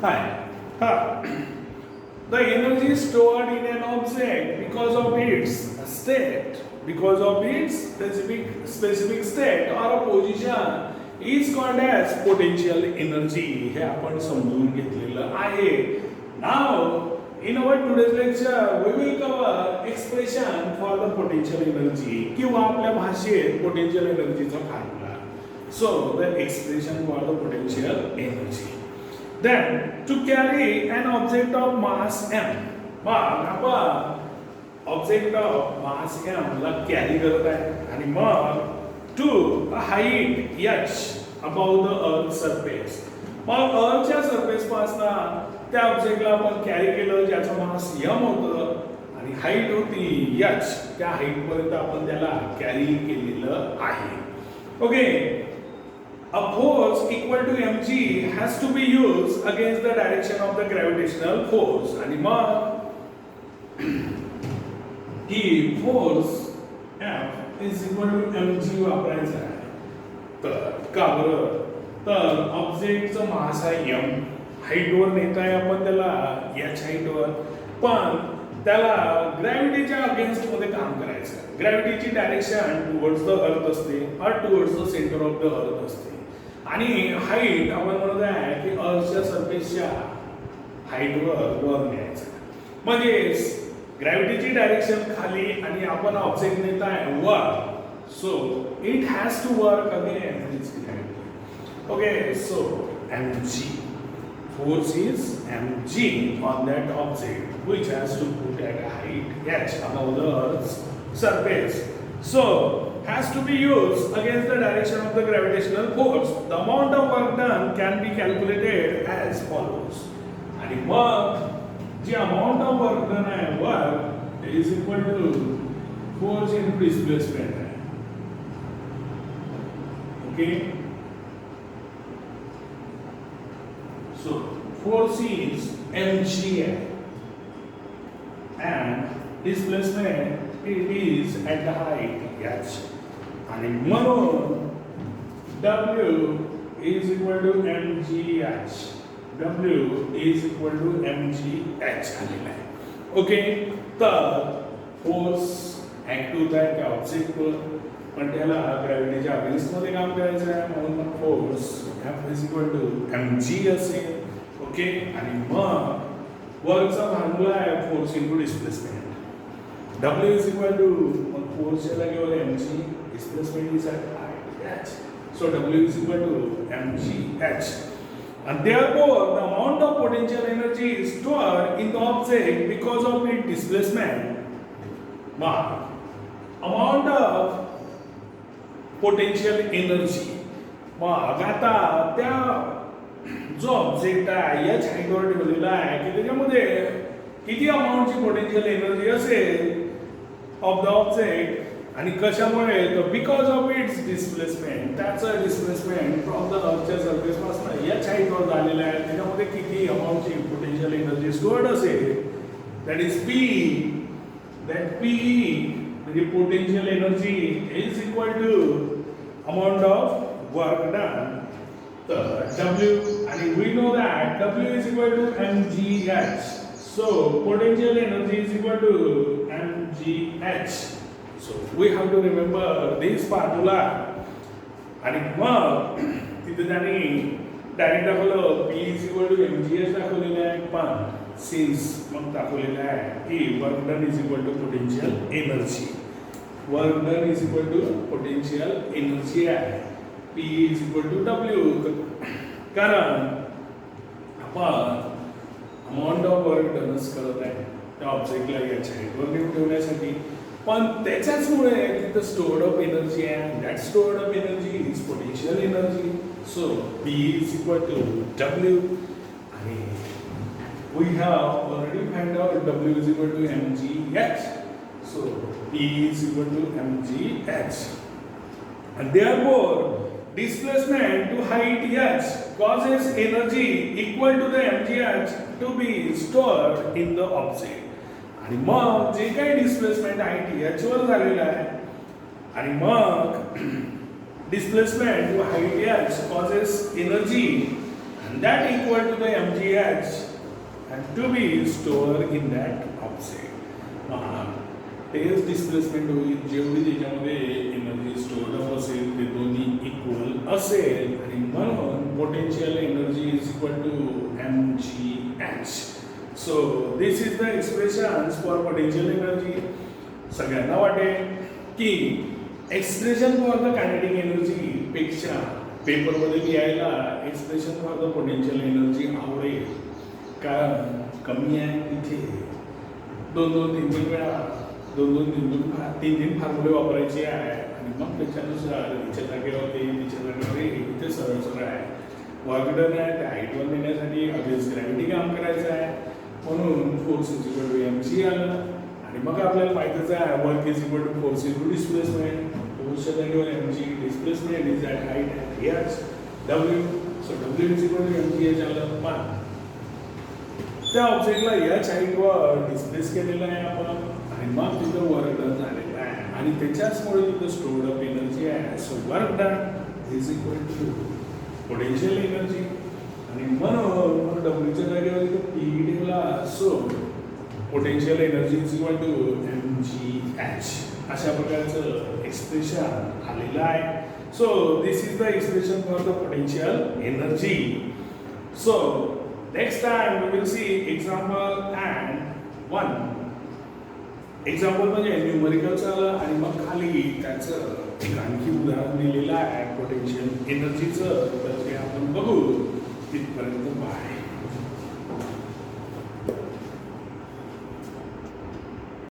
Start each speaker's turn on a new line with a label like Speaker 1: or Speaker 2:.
Speaker 1: Hi. The energy stored in an object because of its state, because of its specific state or a position is called as potential energy. हे आपण समजून घेतलेलं आहे. Now, in our today's lecture, we will cover expression for the potential energy किंवा आपल्या भाषेत potential energy चा formula. So, the expression for the potential energy. Then, to carry an object of mass m, मग आपण object of mass m ला carry करत आहे आणि मग to a height h about the earth surface. मग अर्थच्या सरफेस पासून त्या ऑब्जेक्टला आपण कॅरी केलं ज्याचं मास m होतं आणि हाईट होती h. त्या हाईट पर्यंत आपण त्याला कॅरी केलेलं आहे. Okay. A force equal to mg has to be used against the direction of the gravitational force. आणि मग ही force F is equal to mg वापरायचं आहे. तर का बरं? तर ऑब्जेक्टचं मास आहे m, हाईटवर नेताय आपण त्याला h हाईटवर, पण त्याला ग्रॅव्हिटीच्या अगेन्स्ट मध्ये काम करायचं. ग्रॅव्हिटीची डायरेक्शन टुवर्ड्स द अर्थ असते और towards the centre of the earth असते. आणि हाईट आपण म्हणत आहे की अर्थच्या सरफेसच्या हाईटवर वर न्यायचं. म्हणजे ग्रॅव्हिटीची डायरेक्शन खाली आणि आपण ऑब्जेक्ट नेत आहे वर. So it has to work against its gravity. Okay. So mg force is mg on that object which has to put at a height h above the earth's surface. So has to be used against the direction of the gravitational force. The amount of work done can be calculated as follows. आणि मग जी amount of work done आहे work is equal to force into displacement आहे. Okay. So force is mg and displacement it is at the height h. आणि म्हणून W is equal to mgh. W is equal to mgh आलेला आहे. Okay. तर force act होत आहे त्या ऑब्जेक्टवर, पण त्याला ग्रॅव्हिटीच्या अगेन्स्ट मध्ये काम करायचं आहे, म्हणून force F is equal to mg असेल. ओके. आणि मग वर्कचा फॉर्म्युला आहे force into displacement. W is equal to force जागेवर mg, displacement is at height h. So W is equal to mgh. And therefore the amount of potential energy is stored in the object because of its displacement. Amount of potential energy. मग आता त्या जो object आहे h हाईटवर ठेवलेला आहे की त्याच्यामध्ये किती अमाऊंटची पोटेन्शियल एनर्जी असेल ऑफ द ऑब्जेक्ट आणि कशामुळे तर बिकॉज ऑफ इट्स डिस्प्लेसमेंट. त्याचं डिस्प्लेसमेंट फ्रॉम द अर्थच्या सरफेस पासून या हाईटवर झालेलं आहे. त्याच्यामध्ये किती अमाऊंटची पोटेन्शियल एनर्जी स्टोअर्ड असेल that is P. That P म्हणजे potential energy is equal to amount of work done. तर W आणि we know that W is equal to mgh. So potential energy is equal to mgh. So we have to remember this formula. आणि मग तिथे त्यांनी direct दाखवलं P is equal to mgh दाखवलेलं आहे, पण सिन्स मग दाखवलेलं आहे की work done is equal to potential energy. Work done is equal to potential energy आहे. P is equal to W. कारण आपण अमाऊंट ऑफ वर्क डनच करत आहे त्या ऑब्जेक्टला याच्या हाईटवर नेऊन ठेवण्यासाठी, पण त्याच्याचमुळे तिथं स्टोअर्ड अप एनर्जी आहे. That stored up energy is potential energy. So P is equal to W. आणि we have already found out W is equal to mgh. So P is equal to mgh. And therefore displacement to height h causes energy equal to the mgh to be stored in the object. आणि मग जे काही displacement height h वर झालेलं आहे आणि मग displacement to height h causes energy and that equal to the mgh and to be stored in that object. तेच डिस्प्लेसमेंट होईल जेवढी त्याच्यामध्ये एनर्जी स्टोअर्ड अप असेल ते दोन्ही इक्वल असेल आणि म्हणून potential energy is equal to mgh. So this is the expression for potential energy. सगळ्यांना वाटेल की expression for the kinetic energy पेक्षा पेपरमध्ये लिहायला expression for the potential energy आवडेल, कारण कमी आहे तिथे दोन दोन तीन तीन वेळा तीन फॉर्म्युले वापरायचे आहे आणि मग त्याच्यानुसार तिच्या जागेवरती तिच्या जागेवर इथे सरळ सरळ आहे. वर्क डन आहे त्या हाईटवर नेण्यासाठी अगेन्स्ट ग्रॅव्हिटी काम करायचं आहे, म्हणून force is equal to mg आलं. आणि मग आपल्याला माहितीच आहे work is equal to force is to displacement. फोर्सच्या जागेवर mg, displacement is at height h w. So w is equal to mgh आलं. पण त्या ऑब्जेक्टला h हाईटवर डिस्प्लेस केलेलं आहे आपण आणि मग तिथं वर्क डन झालेलं आहे आणि त्याच्याचमुळे तिथं स्टोर्ड अप एनर्जी आहे. So work done is equal to potential energy आणि म्हणून डब्ल्यूच्या जागेवर तिथं पी ठेवला. So potential energy is equal to mgh. अशा प्रकारचं एक्सप्रेशन आलेलं आहे. So this is the expression for the potential energy. So next time we will see example and one. Example म्हणजे न्यूमरिकल आलं आणि मग खाली त्याचं एक आणखी उदाहरण दिलेलं आहे पोटेन्शियल एनर्जीचं, तर ते आपण बघू. तिथपर्यंत बाय.